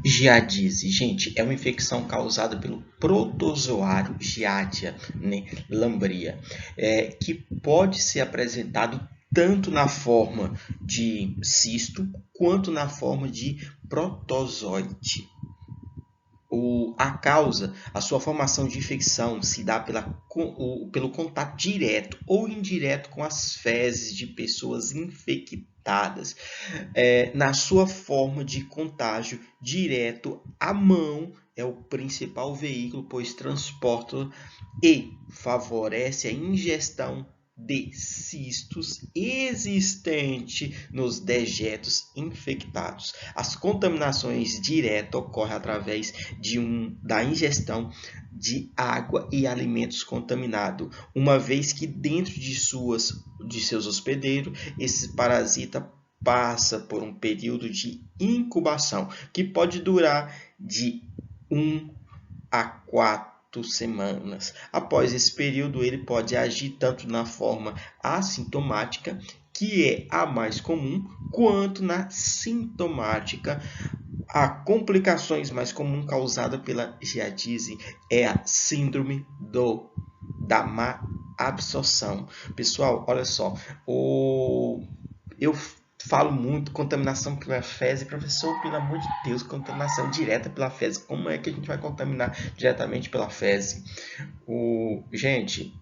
Giardíase, gente, é uma infecção causada pelo protozoário Giardia, né, lambria, que pode ser apresentado tanto na forma de cisto quanto na forma de protozoite. A sua formação de infecção se dá pelo contato direto ou indireto com as fezes de pessoas infectadas. Na sua forma de contágio direto, a mão é o principal veículo, pois transporta e favorece a ingestão de cistos existentes nos dejetos infectados. As contaminações diretas ocorrem através da ingestão de água e alimentos contaminados, uma vez que dentro de seus hospedeiros, esse parasita passa por um período de incubação, que pode durar de 1 a 4 semanas. Após esse período, ele pode agir tanto na forma assintomática, que é a mais comum, quanto na sintomática. A complicações mais comum causada pela giardíase é a síndrome da má absorção. Pessoal, olha só, eu falo muito contaminação pela fezes. Professor, pelo amor de Deus, contaminação direta pela fezes. Como é que a gente vai contaminar diretamente pela fezes? Gente,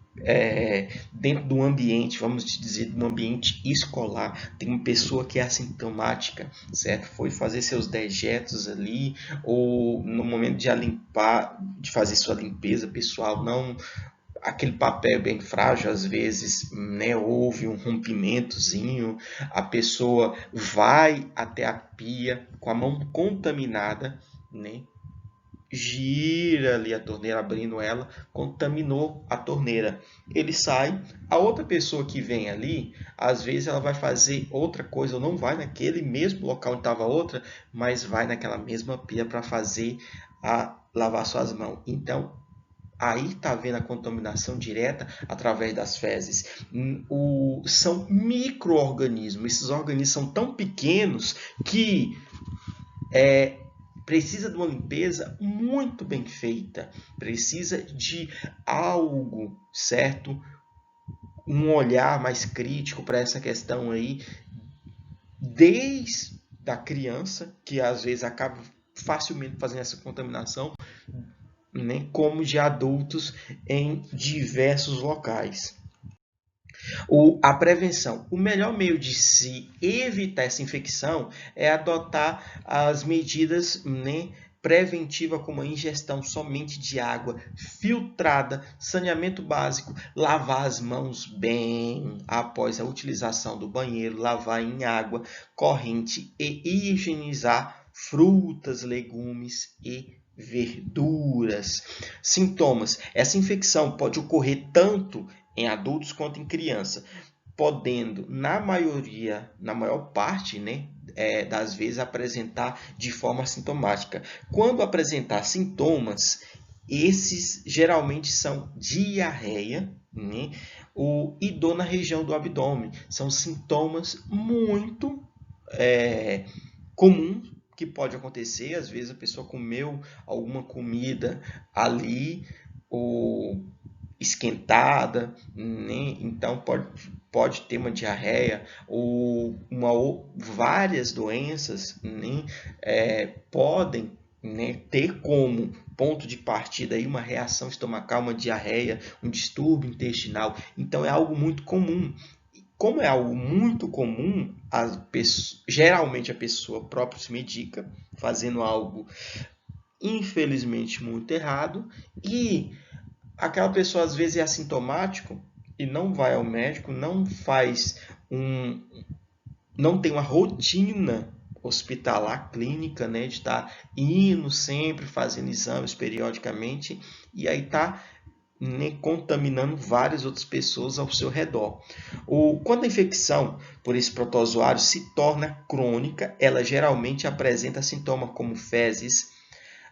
dentro do ambiente, vamos dizer, no ambiente escolar, tem uma pessoa que é assintomática, certo? Foi fazer seus dejetos ali, ou no momento de fazer sua limpeza pessoal, não, aquele papel bem frágil, às vezes, né, houve um rompimentozinho, a pessoa vai até a pia com a mão contaminada, né, gira ali a torneira, abrindo ela, contaminou a torneira. Ele sai, a outra pessoa que vem ali, às vezes ela vai fazer outra coisa, ou não vai naquele mesmo local onde estava outra, mas vai naquela mesma pia para lavar suas mãos. Então, aí está havendo a contaminação direta através das fezes. São micro-organismos. Esses organismos são tão pequenos que precisa de uma limpeza muito bem feita. Precisa de algo, certo? Um olhar mais crítico para essa questão aí, desde a criança, que às vezes acaba facilmente fazendo essa contaminação, né, como de adultos em diversos locais. A prevenção. O melhor meio de se evitar essa infecção é adotar as medidas, né, preventivas, como a ingestão somente de água filtrada, saneamento básico, lavar as mãos bem após a utilização do banheiro, lavar em água corrente e higienizar frutas, legumes e verduras. Sintomas. Essa infecção pode ocorrer tanto em adultos quanto em criança, podendo, na maior parte, né, das vezes, apresentar de forma assintomática. Quando apresentar sintomas, esses geralmente são diarreia, né, e dor na região do abdômen. São sintomas muito comuns que pode acontecer. Às vezes a pessoa comeu alguma comida ali, ou esquentada, né? Então pode ter uma diarreia ou várias doenças, né, podem, né, ter como ponto de partida aí uma reação estomacal, uma diarreia, um distúrbio intestinal. Então é algo muito comum. Como é algo muito comum, geralmente a pessoa própria se medica, fazendo algo infelizmente muito errado, e aquela pessoa às vezes é assintomático e não vai ao médico, não tem uma rotina hospitalar clínica, né, de estar indo sempre, fazendo exames periodicamente, e aí está, né, contaminando várias outras pessoas ao seu redor. Quando a infecção por esse protozoário se torna crônica, ela geralmente apresenta sintomas como fezes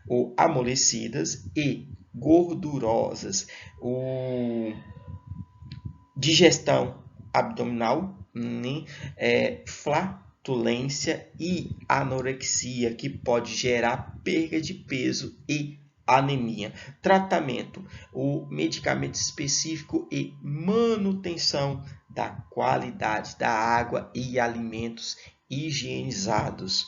ou amolecidas e gordurosas, digestão abdominal, né, flatulência e anorexia, que pode gerar perda de peso e anemia. Tratamento: o medicamento específico e manutenção da qualidade da água e alimentos higienizados.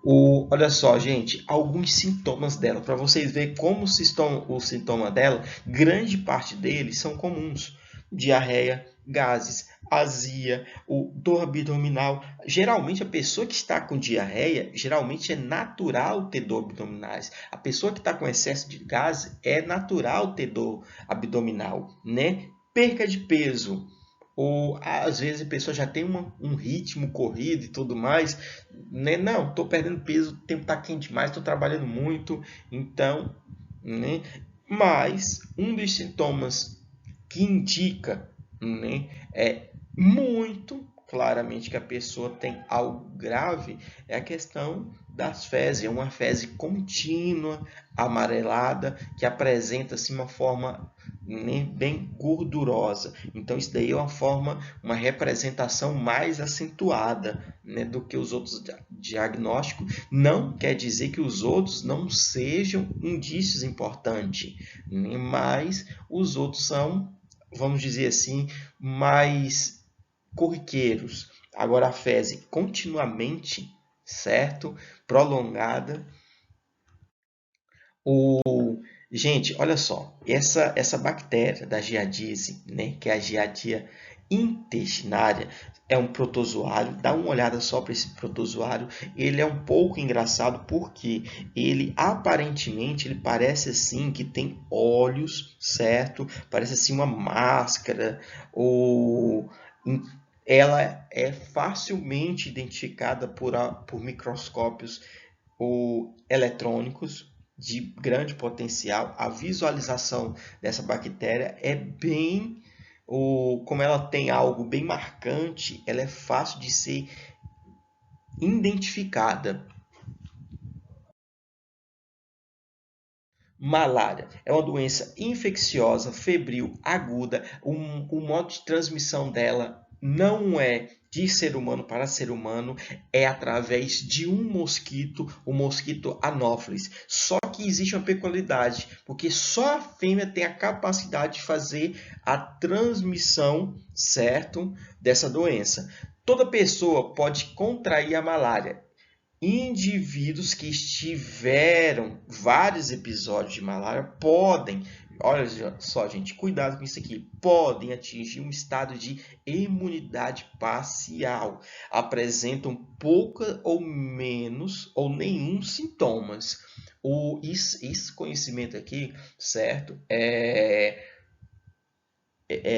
Olha só, gente, alguns sintomas dela, para vocês verem como o sintoma dela, grande parte deles são comuns. Diarreia, gases, azia, dor abdominal. Geralmente, a pessoa que está com diarreia, geralmente é natural ter dor abdominais. A pessoa que está com excesso de gases, é natural ter dor abdominal, né? Perca de peso. Ou às vezes a pessoa já tem um ritmo corrido e tudo mais, né? Não, estou perdendo peso, o tempo está quente demais, estou trabalhando muito, então, né? Mas um dos sintomas que indica, né, é muito claramente que a pessoa tem algo grave é a questão das fezes. É uma fezes contínua, amarelada, que apresenta assim, uma forma, né, bem gordurosa. Então isso daí é uma representação mais acentuada, né, do que os outros diagnósticos. Não quer dizer que os outros não sejam indícios importantes, né, mas os outros são, vamos dizer assim, mais corriqueiros. Agora a fezes continuamente, certo? Prolongada. Gente, olha só, essa bactéria da giardíase, né, que é a Giardia intestinária, é um protozoário. Dá uma olhada só para esse protozoário. Ele é um pouco engraçado porque ele aparentemente ele parece assim que tem olhos, certo? Parece assim uma máscara, ou ela é facilmente identificada por microscópios ou eletrônicos de grande potencial. A visualização dessa bactéria é bem, como ela tem algo bem marcante, ela é fácil de ser identificada. Malária é uma doença infecciosa, febril, aguda. O modo de transmissão dela não é de ser humano para ser humano, é através de um mosquito, o mosquito Anopheles. Só que existe uma peculiaridade, porque só a fêmea tem a capacidade de fazer a transmissão, certo, dessa doença. Toda pessoa pode contrair a malária. Indivíduos que tiveram vários episódios de malária podem, olha só, gente, cuidado com isso aqui, podem atingir um estado de imunidade parcial, apresentam pouca ou menos ou nenhum sintomas. Esse conhecimento aqui, certo, é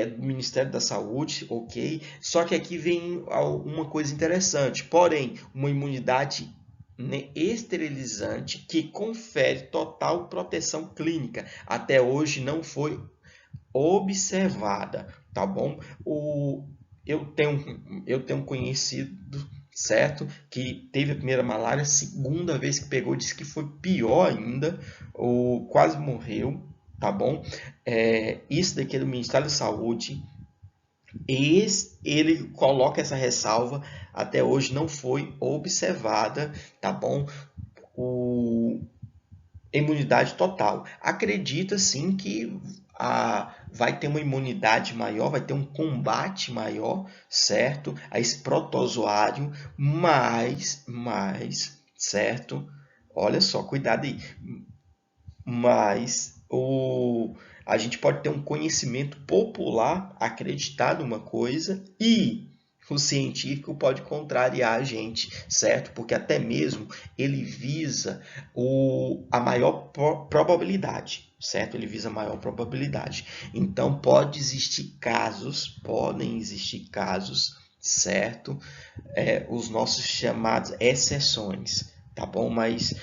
do Ministério da Saúde, ok? Só que aqui vem uma coisa interessante, porém, uma imunidade, né, esterilizante que confere total proteção clínica. Até hoje não foi observada, tá bom? Eu tenho um conhecido, certo, que teve a primeira malária, segunda vez que pegou, disse que foi pior ainda, ou quase morreu, tá bom? Isso daqui é do Ministério da Saúde. Ele coloca essa ressalva, até hoje não foi observada, tá bom? O imunidade total. Acredita sim que vai ter uma imunidade maior, vai ter um combate maior, certo? A esse protozoário, mas, certo? Olha só, cuidado aí. Mas a gente pode ter um conhecimento popular, acreditar numa coisa, e o científico pode contrariar a gente, certo? Porque até mesmo ele visa a maior probabilidade, certo? Ele visa a maior probabilidade. Então, podem existir casos, certo? Os nossos chamados exceções, tá bom? Mas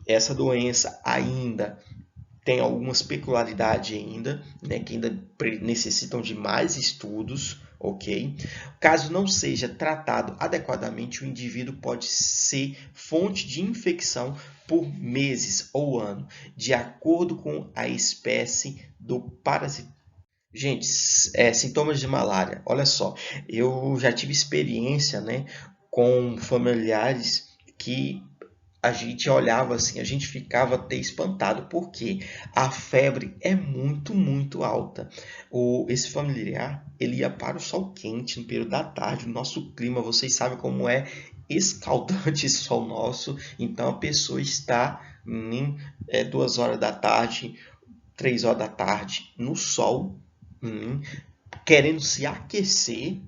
essa doença ainda tem algumas peculiaridades ainda, né, que ainda necessitam de mais estudos, ok? Caso não seja tratado adequadamente, o indivíduo pode ser fonte de infecção por meses ou ano, de acordo com a espécie do parasita. Gente, sintomas de malária. Olha só, eu já tive experiência, né, com familiares que a gente olhava assim, a gente ficava até espantado, porque a febre é muito, muito alta. Esse familiar, ele ia para o sol quente no período da tarde, o nosso clima, vocês sabem como é escaldante esse sol nosso, então a pessoa está em 2 horas da tarde, 3 horas da tarde, no sol, hum, querendo se aquecer,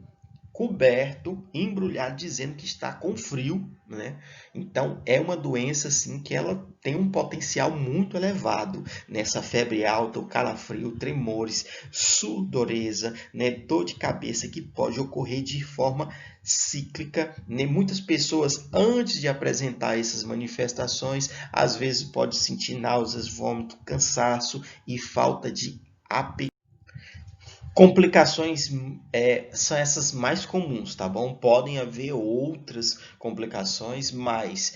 coberto, embrulhado, dizendo que está com frio, né? Então é uma doença assim que ela tem um potencial muito elevado nessa febre alta, o calafrio, tremores, sudoresa, né? Dor de cabeça que pode ocorrer de forma cíclica, né? Muitas pessoas antes de apresentar essas manifestações, às vezes pode sentir náuseas, vômito, cansaço e falta de apetite. Complicações são essas mais comuns, tá bom? Podem haver outras complicações, mas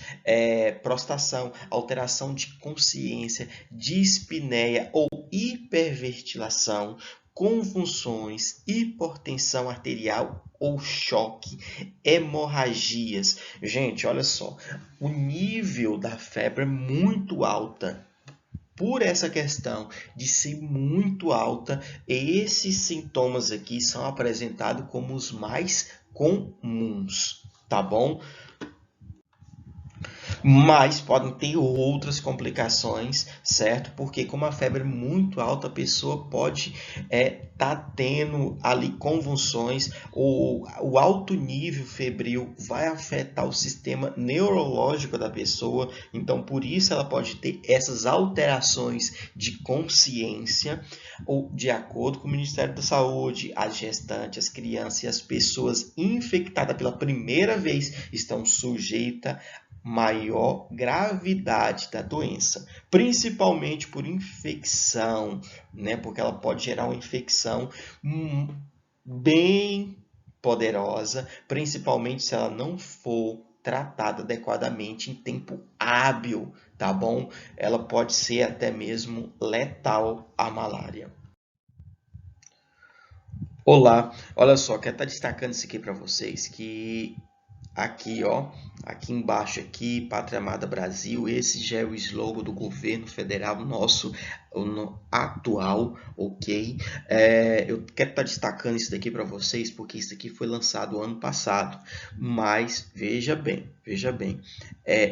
prostração, alteração de consciência, dispneia ou hiperventilação, convulsões, hipertensão arterial ou choque, hemorragias. Gente, olha só, o nível da febre é muito alta. Por essa questão de ser muito alta, esses sintomas aqui são apresentados como os mais comuns, tá bom? Mas podem ter outras complicações, certo? Porque como a febre é muito alta, a pessoa pode tá tendo ali convulsões, o alto nível febril vai afetar o sistema neurológico da pessoa, então por isso ela pode ter essas alterações de consciência, ou de acordo com o Ministério da Saúde, as gestantes, as crianças e as pessoas infectadas pela primeira vez estão sujeitas maior gravidade da doença, principalmente por infecção, né? Porque ela pode gerar uma infecção bem poderosa, principalmente se ela não for tratada adequadamente em tempo hábil, tá bom? Ela pode ser até mesmo letal à malária. Olá, olha só, quero estar destacando isso aqui para vocês, que aqui, ó, aqui embaixo aqui, Pátria Amada Brasil, esse já é o slogan do governo federal nosso, atual, ok? Eu quero estar destacando isso daqui para vocês, porque isso aqui foi lançado ano passado, mas veja bem,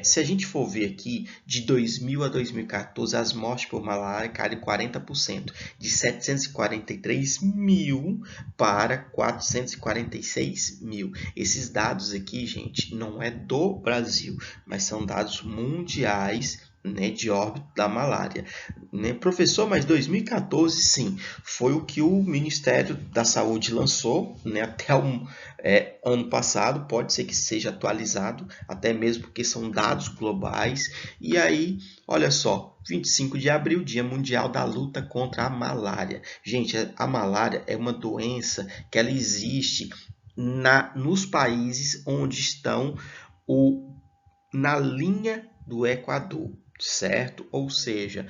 se a gente for ver aqui, de 2000 a 2014, as mortes por malária caíram 40%, de 743 mil para 446 mil. Esses dados aqui, gente, não é do Brasil, mas são dados mundiais, né, de óbito da malária. Né? Professor, mas 2014, sim, foi o que o Ministério da Saúde lançou, né, até o ano passado, pode ser que seja atualizado, até mesmo porque são dados globais. E aí, olha só, 25 de abril, Dia Mundial da Luta contra a Malária. Gente, a malária é uma doença que ela existe nos países onde estão na linha do Equador, certo? Ou seja,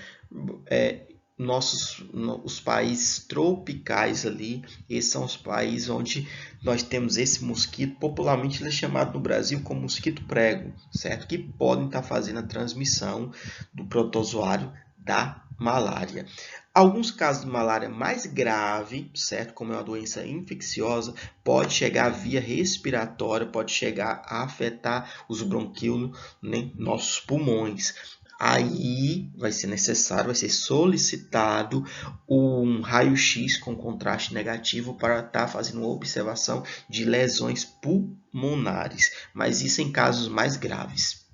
os países tropicais ali, esses são os países onde nós temos esse mosquito, popularmente ele é chamado no Brasil como mosquito prego, certo? Que podem estar fazendo a transmissão do protozoário da malária. Alguns casos de malária mais grave, certo? Como é uma doença infecciosa, pode chegar via respiratória, pode chegar a afetar os bronquíolos, né? Nossos pulmões. Aí vai ser necessário, vai ser solicitado um raio-x com contraste negativo para estar fazendo uma observação de lesões pulmonares, mas isso em casos mais graves.